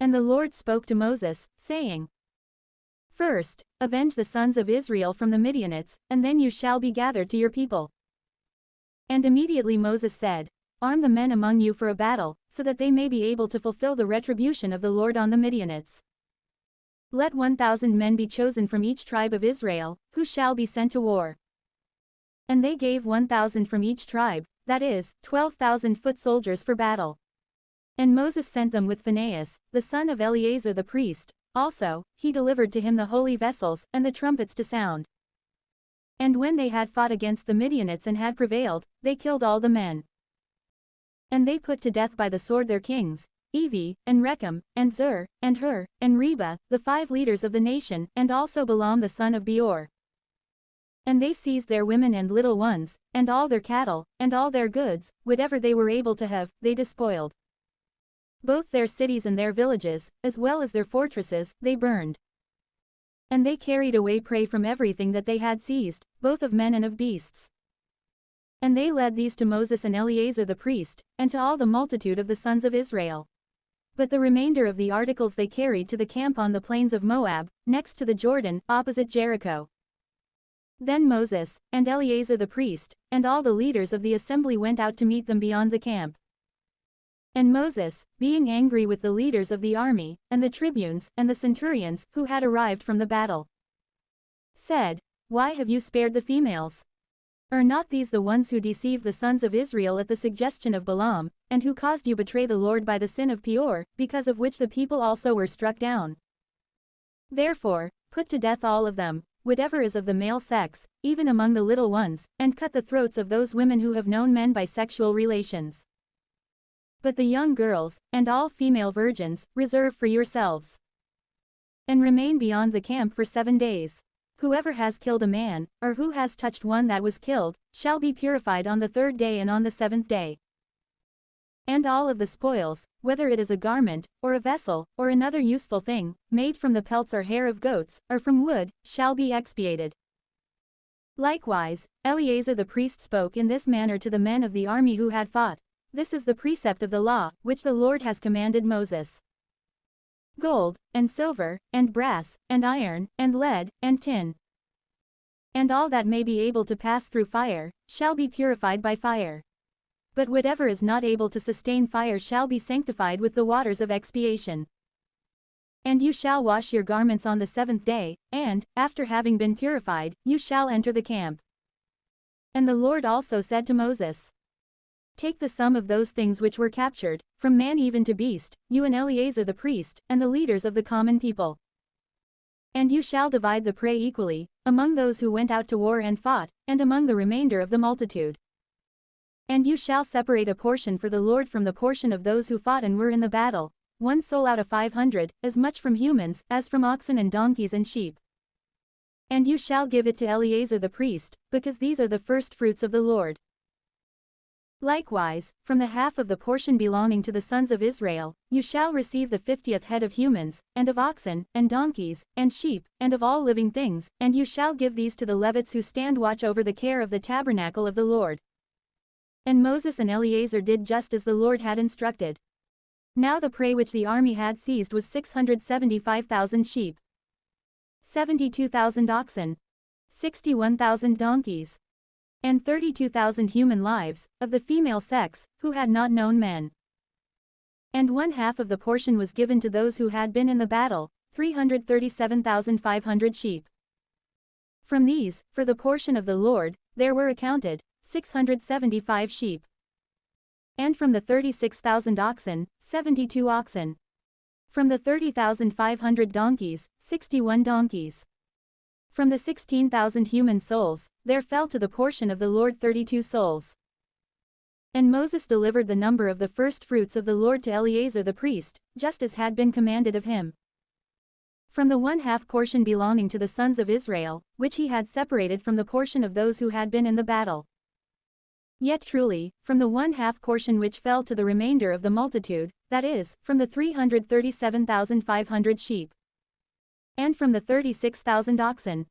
And the Lord spoke to Moses, saying, First, avenge the sons of Israel from the Midianites, and then you shall be gathered to your people. And immediately Moses said, Arm the men among you for a battle, so that they may be able to fulfill the retribution of the Lord on the Midianites. Let 1,000 men be chosen from each tribe of Israel, who shall be sent to war. And they gave 1,000 from each tribe, that is, 12,000 foot soldiers for battle. And Moses sent them with Phinehas, the son of Eleazar the priest. Also, he delivered to him the holy vessels, and the trumpets to sound. And when they had fought against the Midianites and had prevailed, they killed all the men. And they put to death by the sword their kings, Evi, and Rechem, and Zur, and Hur, and Reba, the 5 leaders of the nation, and also Balaam the son of Beor. And they seized their women and little ones, and all their cattle, and all their goods, whatever they were able to have, they despoiled. Both their cities and their villages, as well as their fortresses, they burned. And they carried away prey from everything that they had seized, both of men and of beasts. And they led these to Moses and Eleazar the priest, and to all the multitude of the sons of Israel. But the remainder of the articles they carried to the camp on the plains of Moab, next to the Jordan, opposite Jericho. Then Moses, and Eleazar the priest, and all the leaders of the assembly went out to meet them beyond the camp. And Moses, being angry with the leaders of the army, and the tribunes, and the centurions, who had arrived from the battle, said, Why have you spared the females? Are not these the ones who deceived the sons of Israel at the suggestion of Balaam, and who caused you betray the Lord by the sin of Peor, because of which the people also were struck down? Therefore, put to death all of them, whatever is of the male sex, even among the little ones, and cut the throats of those women who have known men by sexual relations. But the young girls, and all female virgins, reserve for yourselves. And remain beyond the camp for 7 days. Whoever has killed a man, or who has touched one that was killed, shall be purified on the 3rd day and on the 7th day. And all of the spoils, whether it is a garment, or a vessel, or another useful thing, made from the pelts or hair of goats, or from wood, shall be expiated. Likewise, Eleazar the priest spoke in this manner to the men of the army who had fought. This is the precept of the law, which the Lord has commanded Moses. Gold, and silver, and brass, and iron, and lead, and tin, and all that may be able to pass through fire, shall be purified by fire. But whatever is not able to sustain fire shall be sanctified with the waters of expiation. And you shall wash your garments on the 7th day, and, after having been purified, you shall enter the camp. And the Lord also said to Moses, Take the sum of those things which were captured, from man even to beast, you and Eleazar the priest, and the leaders of the common people. And you shall divide the prey equally, among those who went out to war and fought, and among the remainder of the multitude. And you shall separate a portion for the Lord from the portion of those who fought and were in the battle, 1 soul out of 500, as much from humans, as from oxen and donkeys and sheep. And you shall give it to Eleazar the priest, because these are the first fruits of the Lord. Likewise, from the half of the portion belonging to the sons of Israel, you shall receive the 50th head of humans, and of oxen, and donkeys, and sheep, and of all living things, and you shall give these to the Levites who stand watch over the care of the tabernacle of the Lord. And Moses and Eleazar did just as the Lord had instructed. Now the prey which the army had seized was 675,000 sheep, 72,000 oxen, 61,000 donkeys, and 32,000 human lives, of the female sex, who had not known men. And 1/2 of the portion was given to those who had been in the battle, 337,500 sheep. From these, for the portion of the Lord, there were accounted 675 sheep. And from the 36,000 oxen, 72 oxen. From the 30,500 donkeys, 61 donkeys. From the 16,000 human souls, there fell to the portion of the Lord 32 souls. And Moses delivered the number of the first fruits of the Lord to Eleazar the priest, just as had been commanded of him. From the 1/2 portion belonging to the sons of Israel, which he had separated from the portion of those who had been in the battle. Yet truly, from the 1/2 portion which fell to the remainder of the multitude, that is, from the 337,500 sheep, and from the 36,000 oxen,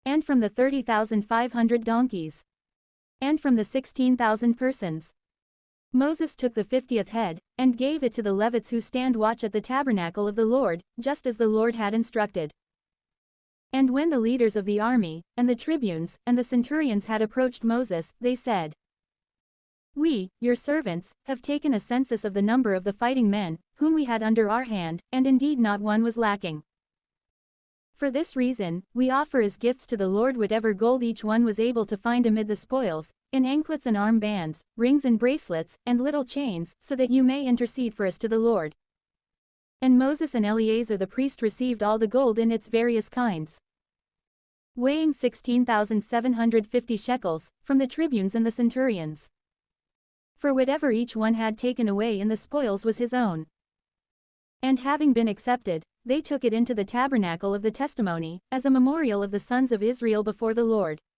and from the 30,500 donkeys, and from the 16,000 persons, Moses took the 50th head, and gave it to the Levites who stand watch at the tabernacle of the Lord, just as the Lord had instructed. And when the leaders of the army, and the tribunes, and the centurions had approached Moses, they said, "We, your servants, have taken a census of the number of the fighting men, whom we had under our hand, and indeed not one was lacking. For this reason, we offer as gifts to the Lord whatever gold each one was able to find amid the spoils, in anklets and arm bands, rings and bracelets, and little chains, so that you may intercede for us to the Lord." And Moses and Eleazar the priest received all the gold in its various kinds, weighing 16,750 shekels, from the tribunes and the centurions. For whatever each one had taken away in the spoils was his own. And having been accepted, they took it into the tabernacle of the testimony, as a memorial of the sons of Israel before the Lord.